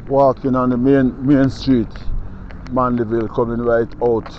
Walking on the main street, Mandeville, coming right out.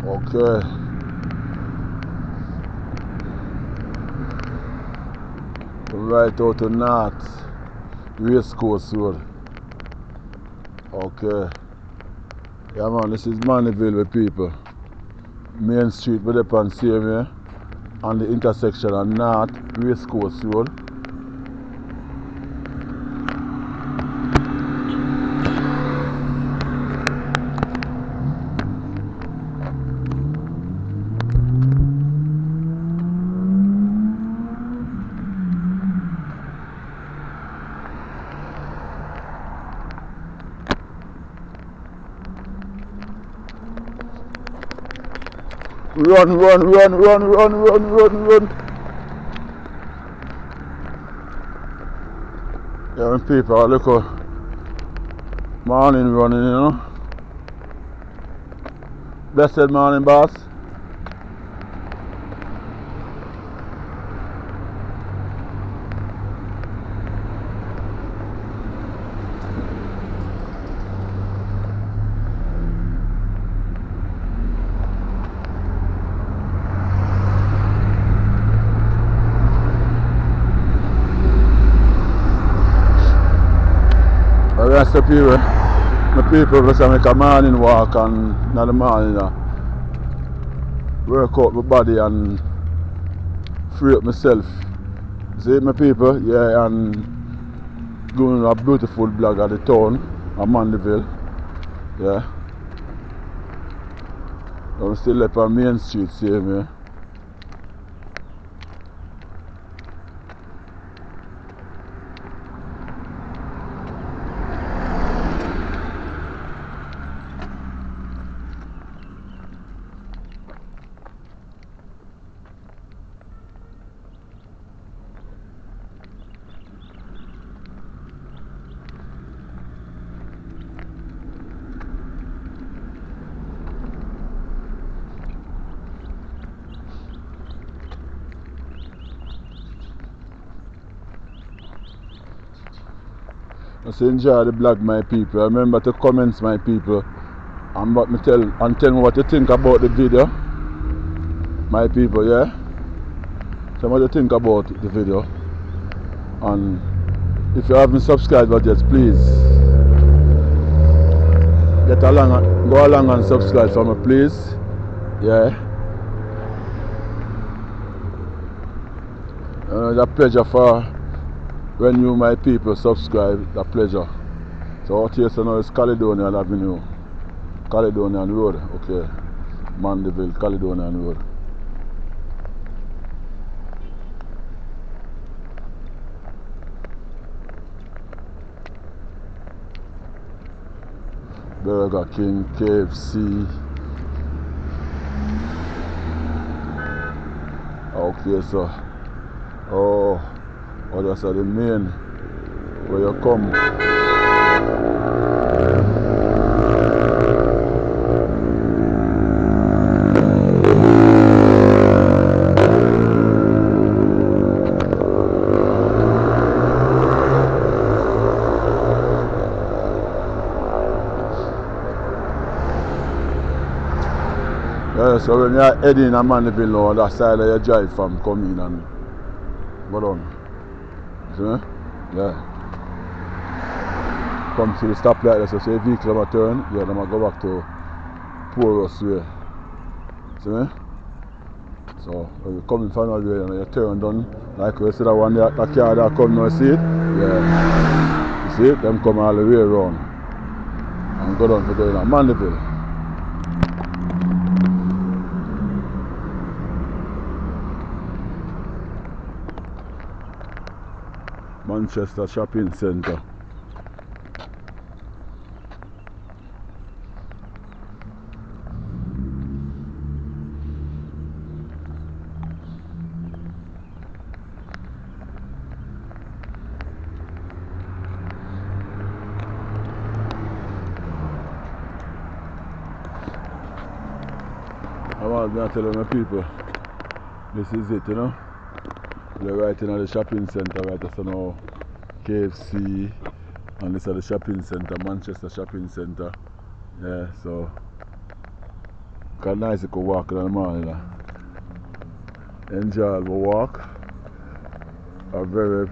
Okay. Right out to north, Race Course Road. Okay. Yeah man, this is Mandeville with people. Main street with up on same here. On the intersection of North Race Course Road. Run. Yeah, when people are look morning running, you know. Blessed morning, boss. The rest of people, my people just make a morning walk and in the morning work out my body and free up myself. See my people, yeah, and doing a beautiful blog at the town of Mandeville. Yeah. I'm still up on Main Street, same here. Just enjoy the blog, my people. Remember to comment, my people, and tell me what you think about the video, my people. Yeah, tell me what you think about the video, and if you haven't subscribed yet, please go along and subscribe for me, please. Yeah. It's a pleasure for when you, my people, subscribe. It's a pleasure. So out here, so now it's Caledonian Avenue, Caledonian Road. Okay, Mandeville, Caledonian Road. Burger King, KFC. Okay, so that's the main where you come. Yeah, so when you're heading in a Mandeville now, that side of your drive from come in and go down. See me? Yeah. Come to the stoplight, so say vehicle will turn, yeah, then I go back to Porous way. See me? So when you come from that way, you turn down, like we see that one there, that car that come now, see it? Yeah. You see it? Them come all the way around and go down to go in a Mandeville. Manchester Shopping Centre. I want to tell my people, this is it, you know. We're right in the shopping centre, right now, KFC, and this is the shopping centre, Manchester shopping centre. Yeah, so it's nice to go walk in the morning. Enjoy the walk. I'm very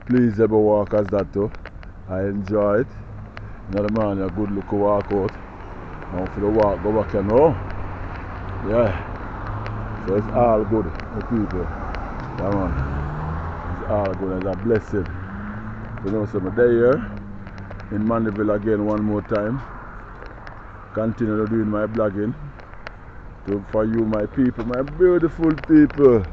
pleased with the walk as that too. I enjoy it. In the morning, a good look walk out. And for the walk, go back and know. Yeah. So it's all good, the people. Yeah, man. It's all good. It's a blessing. You know, so I'm there in Mandeville again one more time. Continue doing my blogging. For you, my people, my beautiful people.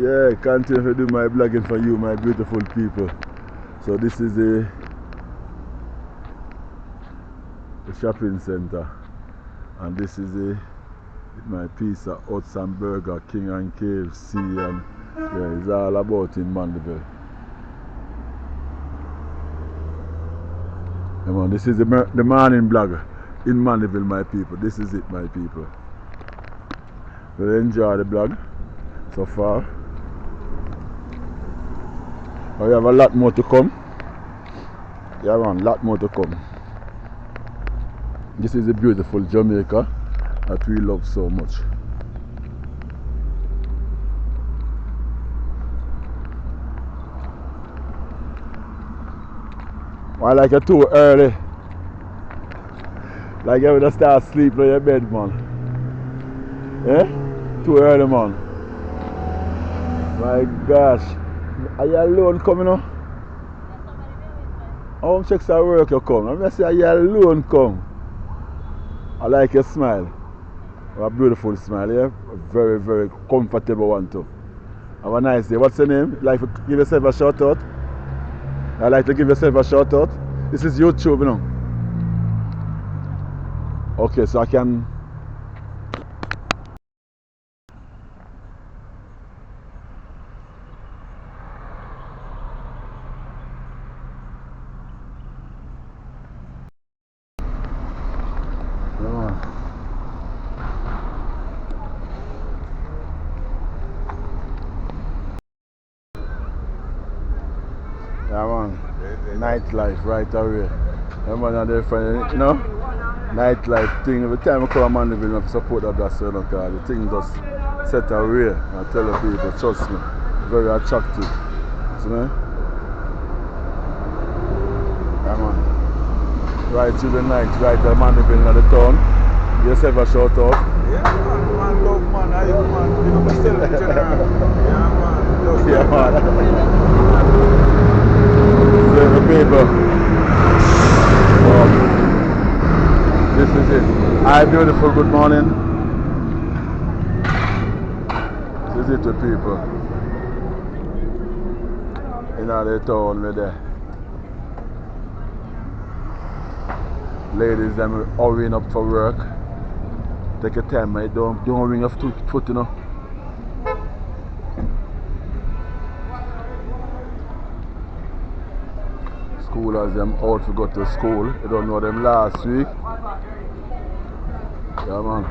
Yeah, continue to do my blogging for you, my beautiful people. So this is the shopping center, and this is my pizza, Huts and Burger, King and KFC, and yeah, it's all about in Mandeville. Come on, this is the morning blog in Mandeville, my people. This is it, my people. We'll enjoy the blog so far. We have a lot more to come. Yeah, man, lot more to come. This is a beautiful Jamaica that we love so much. Why like it too early? Like you would start sleeping in your bed, man. Eh? Too early, man. My gosh. Are you alone coming on? How much extra work you come? I'm just say, are you alone come? I like your smile. You have a beautiful smile, yeah? A very, very comfortable one too. Have a nice day. What's your name? Like to give yourself a shout out? I like to give yourself a shout out. This is YouTube, you know. Okay, so I can. Yeah, man. Nightlife right away. Yeah, man, and they find, you know, nightlife thing. Every time I come to Mandeville, I support that black soil, because the thing just set away. I tell the people, trust me, very attractive. See me? Yeah, man. Right through the night, right at Mandeville in the town. Give yourself a shout out. Yeah, man, love, man, I man, you know, still in general. Yeah, man, Yeah, man. The people. So, this is it. Hi, beautiful, good morning. This is it, the people. In the town with the ladies, them hurrying up for work. Take your time, mate. Don't ring off too foot, you know. Schoolers them out to go to school. You don't know them last week. Yeah, man.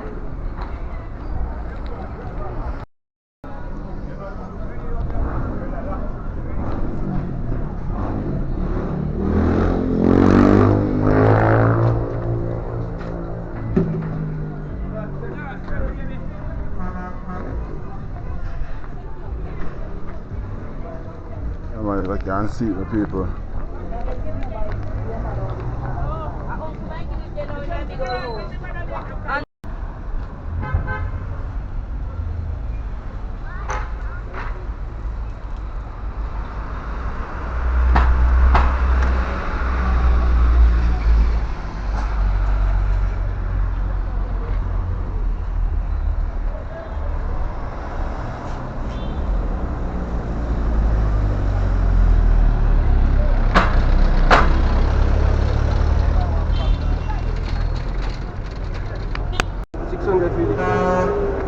Yeah, man, if I can see the people.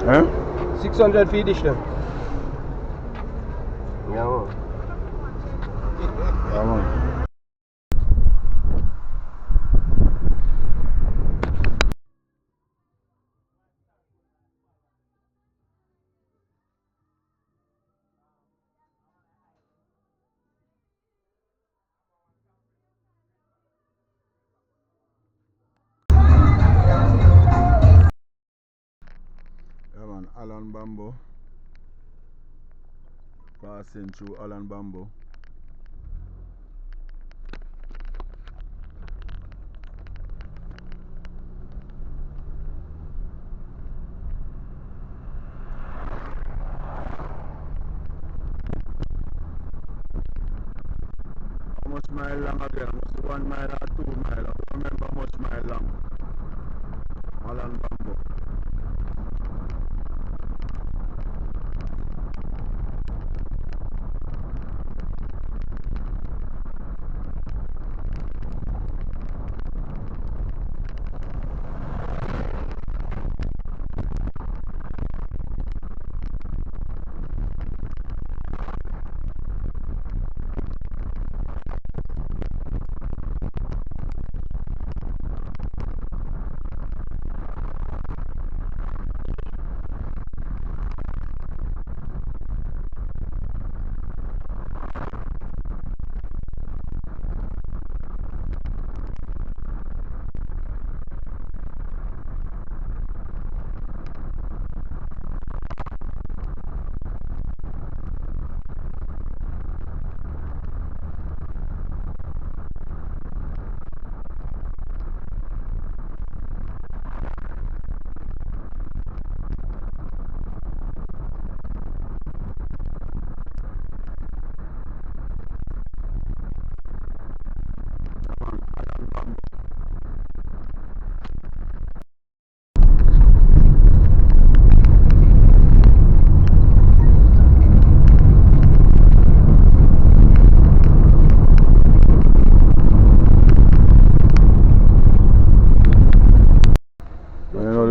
Eh? 600 feet dish them. Yeah, man. Yeah, man. Allen Bamboo. Passing through Allen Bamboo. How much mile long again? Must be 1 mile or 2 mile. I don't remember how much mile long. Allen Bamboo.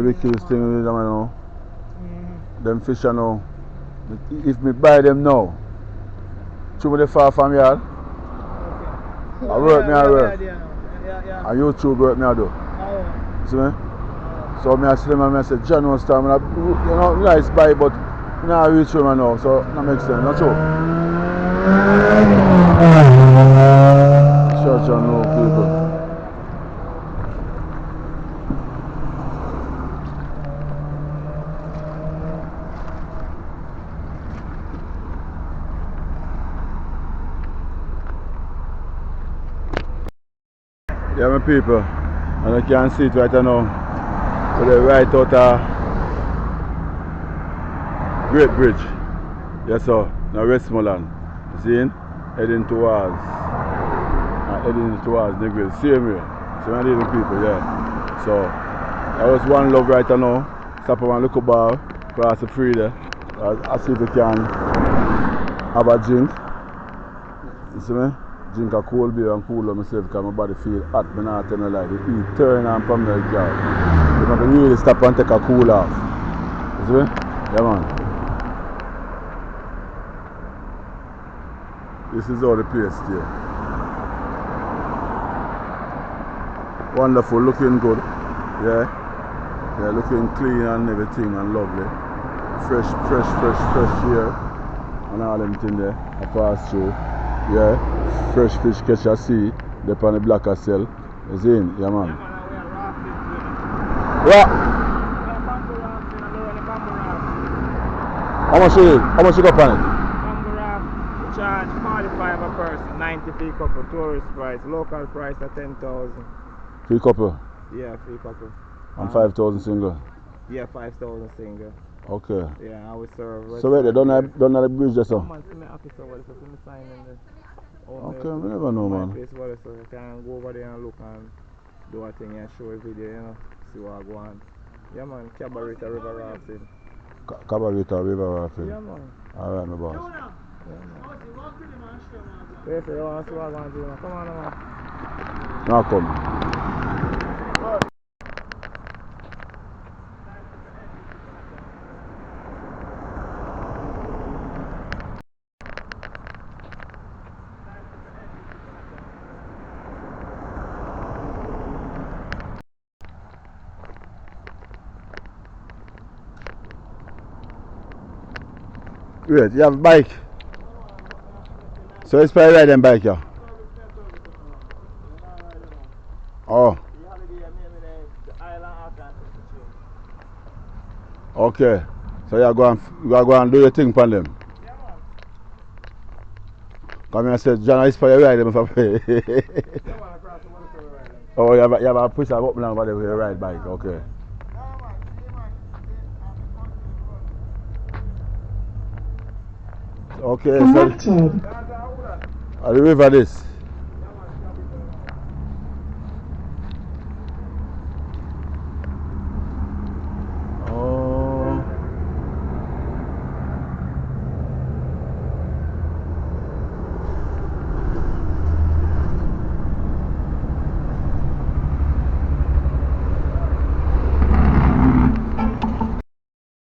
Wickedest thing with them, you know. Them fish, you know. If me buy them now, too many far from yard. I work, me I work. And YouTube work, me I do. See me? So me I see them and I say, John was time, you know, nice buy, but now I reach home now, so that makes sense, not true. Sure, John, no people. Yeah, my people, and you can see it right now. So they're right out of Great Bridge. Yes, sir. Now Westmoreland. You see? Heading towards Negril. Same way. So many little people, yeah. So that was one love right now. Stop and look about across the free there. I see if you can have a drink. You see me? Drink a cold beer and cool on myself because my body feel hot. I'm not telling you like the heat turn on from the car. You have to really stop and take a cool off. You see me? Yeah, man. This is all the place here. Wonderful, looking good. Yeah. Yeah, looking clean and everything and lovely. Fresh here. And all them things there. I pass through. Yeah, fresh fish catch a sea, they on the black cell. You see him? Yeah, man. What? How much is it? How much you got on it? Bamboo raft, charge 45 a person, 90 fee couple, tourist price, local price at 10,000. Free couple? Yeah, free couple. And 5,000 single? Yeah, 5,000 single. Okay. Yeah, I will serve. So wait, they don't have the bridge there, so? Man, see my office over there, so see me sign in there. Okay, I never know, man. Place over there, so I can go over there and look and do a thing and show a video, you know, see what I go on. Yeah, man, Cabarita River Rafting. Cabarita River Rafting? Yeah, man. Alright, my boss. Yeah, man. Yes, you want to see what I want to do, man. Come on, man. Now come. Wait, you have a bike? So it's probably riding bike, yeah? Oh. Okay. So you go and do your thing for them. Yeah, man. Come here and say, John, is for your ride them for free. Yeah, man, across the water for right then. Oh, you have a push up now over there with your ride bike, okay. Yeah, man. See, man. I'm the country road. Okay, so That's how that. the river this.